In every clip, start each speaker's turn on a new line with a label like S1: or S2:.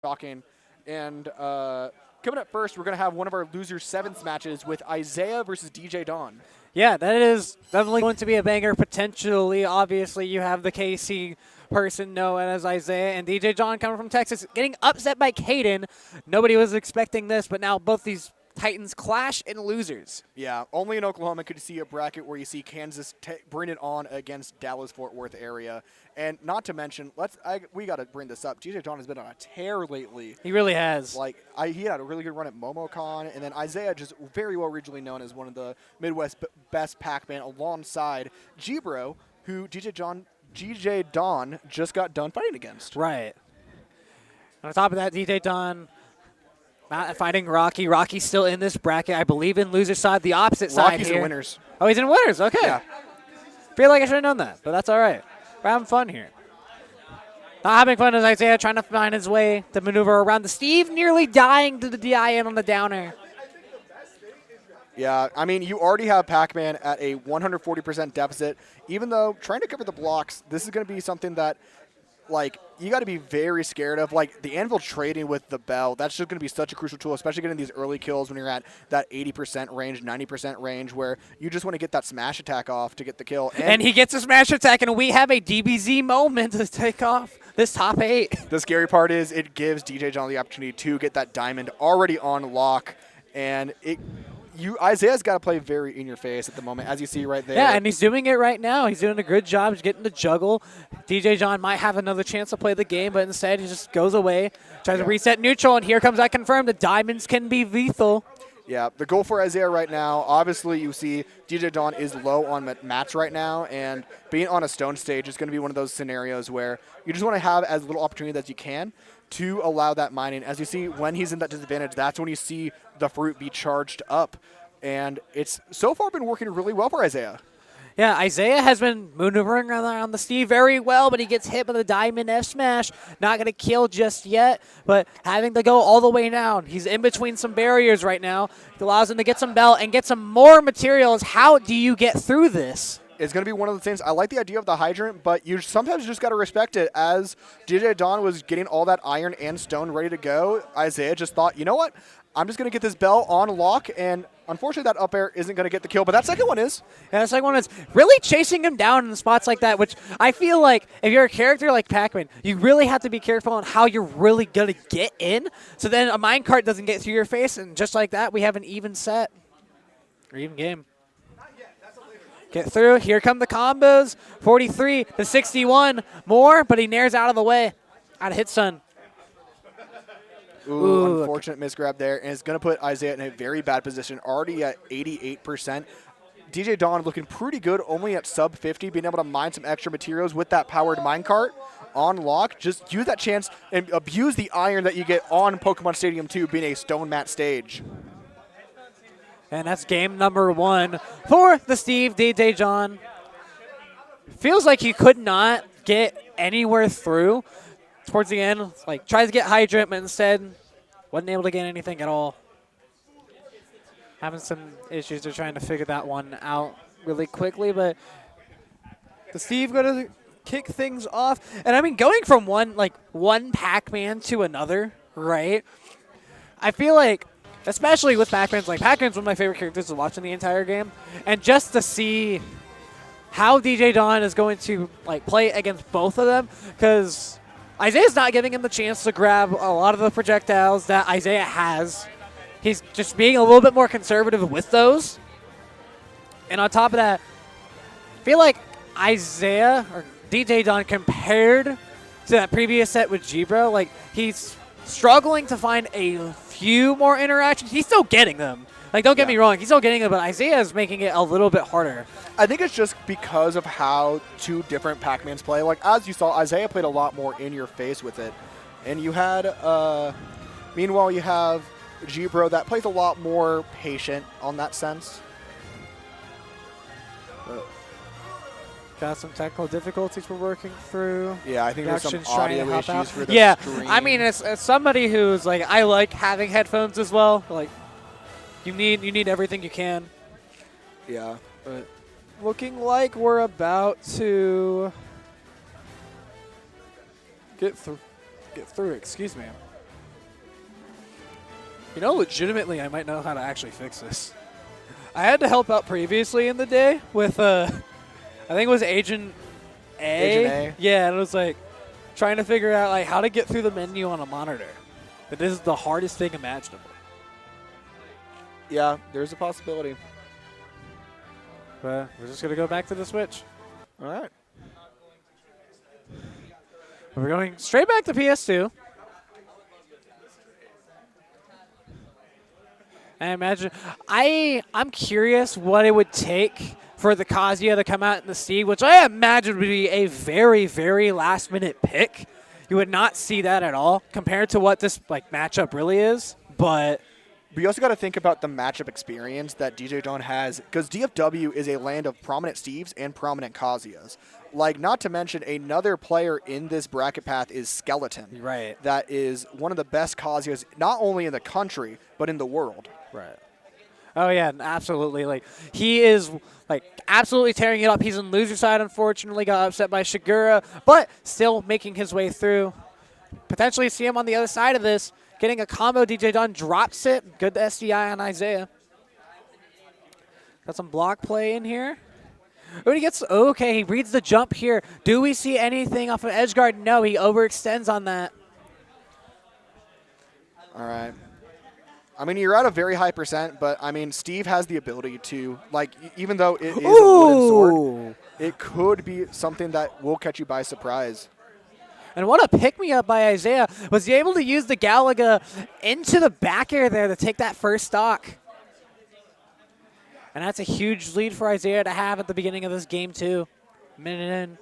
S1: Shocking. And coming up first, we're going to have one of our loser sevens matches with Izaiah versus DJVon.
S2: Yeah, that is definitely going to be a banger potentially. Obviously, you have the KC person known as Izaiah and DJVon coming from Texas getting upset by Caden. Nobody was expecting this, but now both these Titans clash in losers.
S1: Yeah, only in Oklahoma could you see a bracket where you see Kansas bring it on against Dallas-Fort Worth area. And not to mention, we got to bring this up. DJVon has been on a tear lately.
S2: He really has.
S1: He had a really good run at MomoCon, and then Izaiah, just very well regionally known as one of the Midwest best Pac-Man, alongside G-Bro, who DJVon just got done fighting against.
S2: Right. On top of that, DJVon not fighting Rocky. Rocky's still in this bracket. I believe in loser side, the opposite side
S1: Rocky's
S2: here.
S1: in winners.
S2: Oh, he's in winners. Okay.
S1: Yeah.
S2: Feel like I should have known that, but that's all right. We're having fun here. Not having fun is Izaiah trying to find his way to maneuver around the Steve, nearly dying to the DIN on the downer.
S1: Yeah, I mean, you already have Pac-Man at a 140% deficit. Even though trying to cover the blocks, this is going to be something that, you got to be very scared of. The anvil trading with the bell, that's just going to be such a crucial tool, especially getting these early kills when you're at that 80% range, 90% range, where you just want to get that smash attack off to get the kill.
S2: And he gets a smash attack, and we have a DBZ moment to take off this top 8.
S1: The scary part is it gives DJVon the opportunity to get that diamond already on lock, and Izaiah's got to play very in your face at the moment, as you see right there.
S2: Yeah, and he's doing it right now. He's doing a good job. He's getting the juggle. DJVon might have another chance to play the game, but instead he just goes away, tries to reset neutral, and here comes that confirm. The diamonds can be lethal.
S1: Yeah, the goal for Izaiah right now, obviously you see DJVon is low on mats right now, and being on a stone stage is going to be one of those scenarios where you just want to have as little opportunity as you can to allow that mining. As you see, when he's in that disadvantage, that's when you see the fruit be charged up. And it's so far been working really well for Izaiah.
S2: Yeah, Izaiah has been maneuvering around the Steve very well, but he gets hit by the diamond F smash. Not going to kill just yet, but having to go all the way down. He's in between some barriers right now. It allows him to get some bell and get some more materials. How do you get through this?
S1: It's going to be one of the things. I like the idea of the hydrant, but you sometimes just got to respect it. As DJVon was getting all that iron and stone ready to go, Izaiah just thought, you know what? I'm just going to get this bell on lock, and unfortunately that up air isn't going to get the kill, but that second one is.
S2: Yeah, that second one is really chasing him down in spots like that, which I feel like if you're a character like Pac-Man, you really have to be careful on how you're really going to get in, so then a minecart doesn't get through your face, and just like that, we have an even set, or even game. Get through. Here come the combos. 43 to 61. More, but he nares out of the way. Out of hit stun.
S1: Ooh, unfortunate misgrab there, and it's going to put Izaiah in a very bad position, already at 88%. DJVon looking pretty good, only at sub 50, being able to mine some extra materials with that powered minecart on lock. Just use that chance and abuse the iron that you get on Pokemon Stadium 2 being a stone mat stage.
S2: And that's game number 1 for the Steve DJVon. Feels like he could not get anywhere through. Towards the end, tries to get hydrant, but instead wasn't able to get anything at all. Having some issues. They're trying to figure that one out really quickly, but the Steve going to kick things off. And I mean, going from one Pac-Man to another, right? I feel like, especially with Pac-Man's, Pac-Man's one of my favorite characters to watch in the entire game, and just to see how DJVon is going to play against both of them, because Izaiah's not giving him the chance to grab a lot of the projectiles that Izaiah has. He's just being a little bit more conservative with those. And on top of that, I feel like Izaiah, or DJVon, compared to that previous set with G-Bro, he's struggling to find a few more interactions. He's still getting them. Don't get me wrong, he's still getting them, but Izaiah is making it a little bit harder.
S1: I think it's just because of how two different Pac-Mans play. As you saw, Izaiah played a lot more in your face with it. And you had, meanwhile, you have G-Bro that plays a lot more patient on that sense.
S2: Got some technical difficulties we're working through.
S1: Yeah, I think there's some audio issues for the stream.
S2: I mean, as somebody who's I like having headphones as well. You need everything you can.
S1: Yeah.
S2: But looking like we're about to get through. Excuse me. You know, legitimately, I might know how to actually fix this. I had to help out previously in the day with, I think it was Agent A.
S1: Agent A?
S2: Yeah, and it was like trying to figure out like how to get through the menu on a monitor. But this is the hardest thing imaginable.
S1: Yeah, there's a possibility.
S2: But we're just going to go back to the Switch.
S1: All right.
S2: We're going straight back to PS2. I imagine I'm curious what it would take for the Kazuya to come out in the Steve, which I imagine would be a very, very last-minute pick. You would not see that at all compared to what this like matchup really is. But
S1: you also got to think about the matchup experience that DJVon has, because DFW is a land of prominent Steves and prominent Kazuyas. Like, not to mention, another player in this bracket path is Skeleton.
S2: Right.
S1: That is one of the best Kazuyas, not only in the country, but in the world.
S2: Right. Oh, yeah, absolutely. Like, he is, like, absolutely tearing it up. He's in loser side, unfortunately. Got upset by Shigura, but still making his way through. Potentially see him on the other side of this. Getting a combo. DJVon drops it. Good SDI on Izaiah. Got some block play in here. Oh, he gets, okay, he reads the jump here. Do we see anything off of edge guard? No, he overextends on that.
S1: All right. I mean, you're at a very high percent, but, I mean, Steve has the ability to, like, even though it is a wooden sword, it could be something that will catch you by surprise.
S2: And what a pick-me-up by Izaiah. Was he able to use the Galaga into the back air there to take that first stock? And that's a huge lead for Izaiah to have at the beginning of this game, too. Minute in.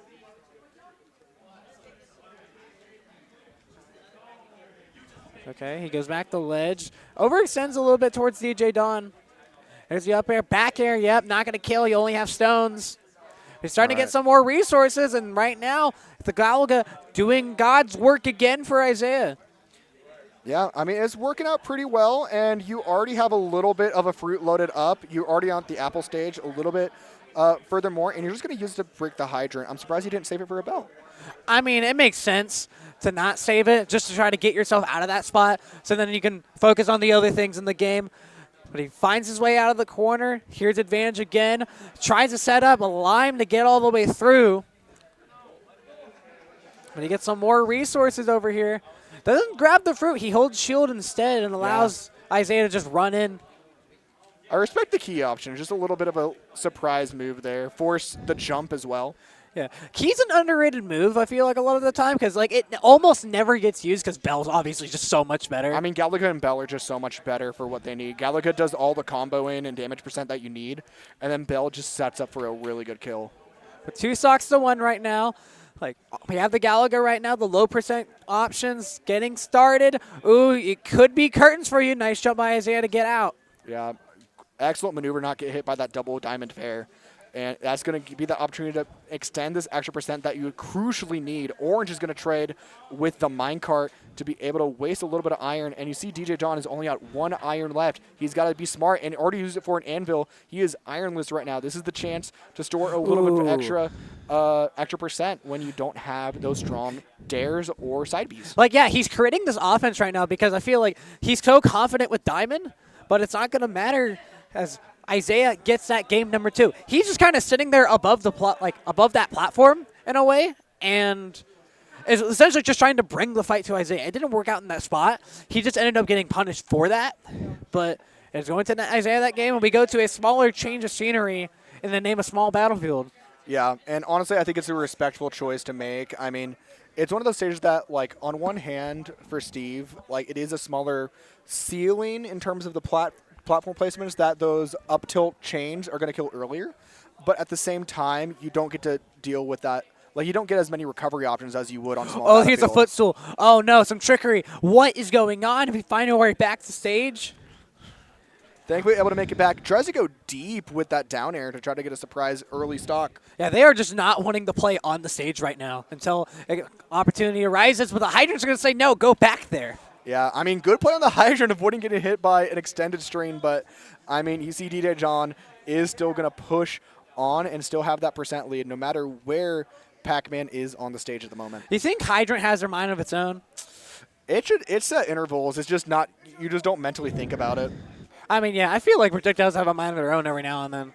S2: Okay, he goes back to ledge. Overextends a little bit towards DJVon. There's the up air. Back air, yep, not going to kill. You only have stones. He's starting to get some more resources, and right now, the Galaga doing God's work again for Izaiah.
S1: Yeah, I mean, it's working out pretty well, and you already have a little bit of a fruit loaded up. You're already on the apple stage a little bit furthermore, and you're just going to use it to break the hydrant. I'm surprised you didn't save it for a bell.
S2: I mean, it makes sense to not save it, just to try to get yourself out of that spot, so then you can focus on the other things in the game. But he finds his way out of the corner. Here's advantage again. Tries to set up a lime to get all the way through. But he gets some more resources over here. Doesn't grab the fruit. He holds shield instead and allows Izaiah to just run in.
S1: I respect the key option. Just a little bit of a surprise move there. Force the jump as well.
S2: Yeah, Key's an underrated move, I feel like, a lot of the time, because like it almost never gets used because Bell's obviously just so much better.
S1: I mean, Galaga and Bell are just so much better for what they need. Galaga does all the comboing and damage percent that you need, and then Bell just sets up for a really good kill.
S2: But 2 stocks to 1 right now. Like, we have the Galaga right now, the low percent options getting started. Ooh, it could be curtains for you. Nice jump by Izaiah to get out.
S1: Yeah, excellent maneuver, not get hit by that double diamond fair. And that's going to be the opportunity to extend this extra percent that you crucially need. Orange is going to trade with the minecart to be able to waste a little bit of iron. And you see DJVon is only got 1 iron left. He's got to be smart and already used it for an anvil. He is ironless right now. This is the chance to store a little bit of extra percent when you don't have those strong dares or side Bs.
S2: Like, yeah, he's creating this offense right now because I feel like he's so confident with Diamond, but it's not going to matter as Izaiah gets that game number 2. He's just kind of sitting there above the above that platform in a way, and is essentially just trying to bring the fight to Izaiah. It didn't work out in that spot. He just ended up getting punished for that, but it's going to Izaiah that game, and we go to a smaller change of scenery in the name of small battlefield.
S1: Yeah, and honestly, I think it's a respectful choice to make. I mean, it's one of those stages that, like, on one hand, for Steve, like, it is a smaller ceiling in terms of the platform placements that those up tilt chains are going to kill earlier, but at the same time, you don't get to deal with that. Like, you don't get as many recovery options as you would on small.
S2: Oh, here's a footstool. Oh no, some trickery. What is going on? If we find our way back to stage.
S1: Thankfully, able to make it back. Tries to go deep with that down air to try to get a surprise early stock.
S2: Yeah, they are just not wanting to play on the stage right now until an opportunity arises, but the Hydrant's are going to say, no, go back there.
S1: Yeah, I mean, good play on the Hydrant, avoiding getting hit by an extended strain, but, I mean, you see DJVon is still going to push on and still have that percent lead no matter where Pac-Man is on the stage at the moment.
S2: Do you think Hydrant has their mind of its own?
S1: It's set intervals. It's just not. You just don't mentally think about it.
S2: I mean, yeah, I feel like projectiles have a mind of their own every now and then.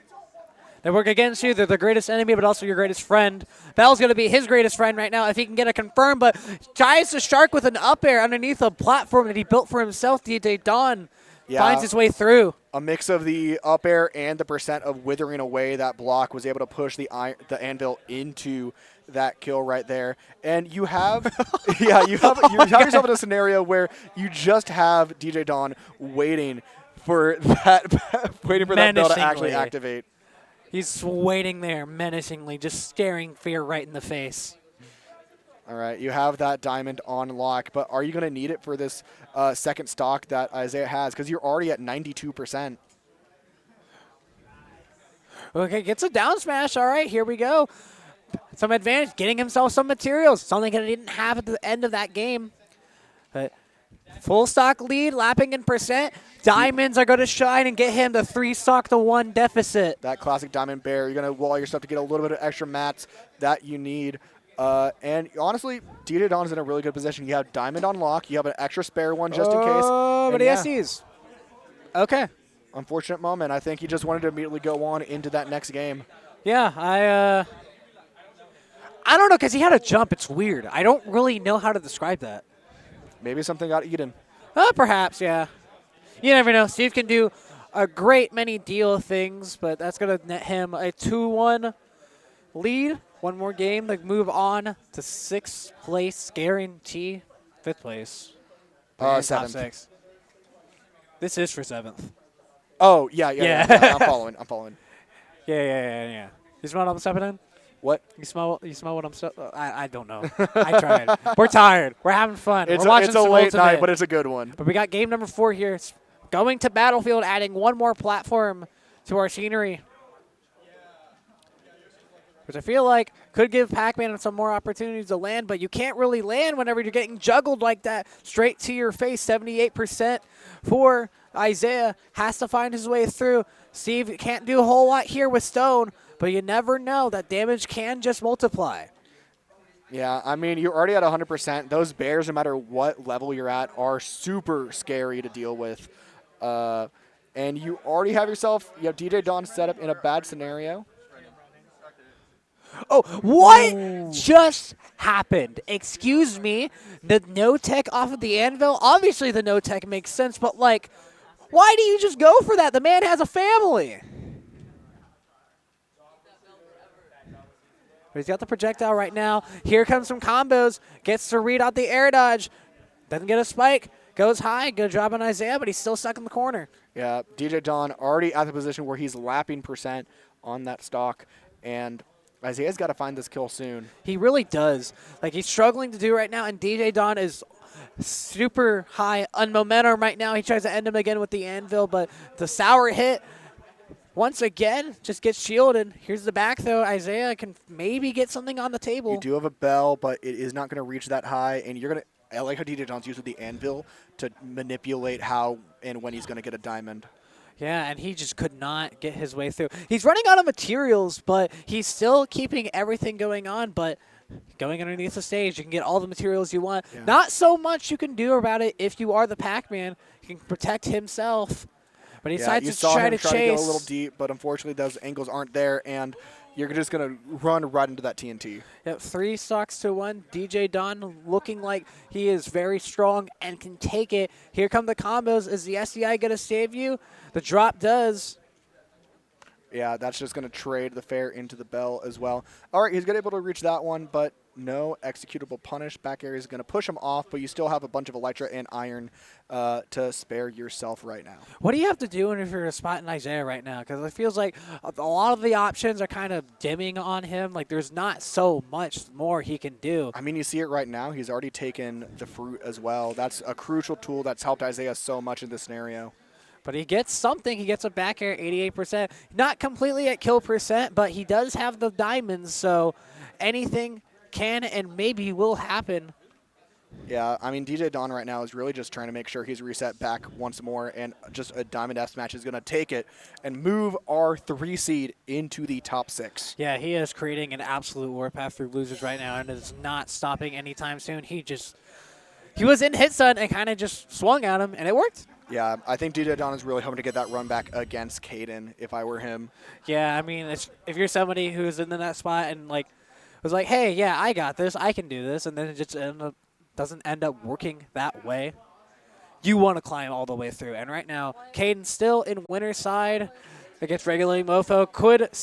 S2: They work against you. They're the greatest enemy, but also your greatest friend. Bell's going to be his greatest friend right now if he can get a confirm, but tries the shark with an up air underneath a platform that he built for himself. DJVon finds his way through.
S1: A mix of the up air and the percent of withering away that block was able to push the anvil into that kill right there. And you have, you have yourself in a scenario where you just have DJVon waiting for that bell to actually activate.
S2: He's waiting there menacingly, just staring fear right in the face.
S1: All right, you have that diamond on lock, but are you going to need it for this second stock that Izaiah has? Because you're already at 92%.
S2: Okay, gets a down smash. All right, here we go. Some advantage, getting himself some materials, something that he didn't have at the end of that game. But full stock lead, lapping in percent. Diamonds are going to shine and get him the 3-stock-to-1 deficit.
S1: That classic diamond bear, you're going to wall yourself to get a little bit of extra mats that you need. And honestly, DJVon is in a really good position. You have diamond on lock. You have an extra spare one just in case.
S2: Oh, but he has these. Okay.
S1: Unfortunate moment. I think he just wanted to immediately go on into that next game.
S2: Yeah, I don't know, because he had a jump. It's weird. I don't really know how to describe that.
S1: Maybe something got eaten.
S2: Perhaps, yeah. You never know. Steve can do a great many deal things, but that's going to net him a 2-1 lead. One more game to move on to 6th place guarantee. 5th place.
S1: 7th.
S2: Top 6. This is for 7th.
S1: Oh, yeah. I'm following.
S2: Yeah. You smell what I'm stepping in?
S1: What?
S2: You smell what I'm I don't know. I tried. We're tired. We're having fun.
S1: It's
S2: We're watching
S1: it's a
S2: some
S1: late
S2: Ultimate.
S1: night, but it's a good one.
S2: But we got game number 4 here. It's going to Battlefield, adding one more platform to our scenery. Which I feel like could give Pac-Man some more opportunities to land, but you can't really land whenever you're getting juggled like that straight to your face. 78% for Izaiah. Has to find his way through. Steve can't do a whole lot here with Stone, but you never know. That damage can just multiply.
S1: Yeah, I mean, you're already at 100%. Those bears, no matter what level you're at, are super scary to deal with. And you already have DJVon set up in a bad scenario.
S2: Oh, what just happened? Excuse me. The no-tech off of the anvil? Obviously the no-tech makes sense, but, like, why do you just go for that? The man has a family. He's got the projectile right now. Here comes some combos. Gets to read out the air dodge. Doesn't get a spike. Goes high. Good job on Izaiah, but he's still stuck in the corner. Yeah,
S1: DJVon already at the position where he's lapping percent on that stock, and Izaiah's got to find this kill soon.
S2: He really does. Like, he's struggling to do right now, and DJVon is super high on momentum right now. He tries to end him again with the anvil, but the sour hit, once again, just gets shielded. Here's the back, though. Izaiah can maybe get something on the table.
S1: You do have a bell, but it is not going to reach that high, and you're going to – I like how DJVon's using the anvil to manipulate how and when he's going to get a diamond.
S2: Yeah, and he just could not get his way through. He's running out of materials, but he's still keeping everything going on. But going underneath the stage, you can get all the materials you want. Yeah. Not so much you can do about it if you are the Pac-Man. He can protect himself. But he decides to try to chase.
S1: To go a little deep, but unfortunately those angles aren't there, and you're just going to run right into that TNT.
S2: Yep, 3-stocks-to-1. DJVon looking like he is very strong and can take it. Here come the combos. Is the SDI going to save you? The drop does.
S1: Yeah, that's just going to trade the fair into the bell as well. All right, he's going to be able to reach that one, but no executable punish. Back area is going to push him off, but you still have a bunch of Elytra and Iron to spare yourself right now.
S2: What do you have to do if you're spotting Izaiah right now? Because it feels like a lot of the options are kind of dimming on him. Like, there's not so much more he can do.
S1: I mean, you see it right now. He's already taken the fruit as well. That's a crucial tool that's helped Izaiah so much in this scenario.
S2: But he gets something. He gets a back air, 88%. Not completely at kill percent, but he does have the diamonds, so anything can and maybe will happen.
S1: Yeah, I mean, DJVon right now is really just trying to make sure he's reset back once more, and just a Diamond S match is going to take it and move our 3 seed into the top 6.
S2: Yeah, he is creating an absolute warpath through losers right now, and is not stopping anytime soon. He just he was in hit stun and kind of just swung at him, and it worked.
S1: Yeah, I think DJVon is really hoping to get that run back against Caden if I were him.
S2: Yeah, I mean, if you're somebody who's in that spot and like was like, hey, yeah, I got this, I can do this, and then it just doesn't end up working that way, you want to climb all the way through. And right now, Caden's still in winner's side against regulating Mofo. Could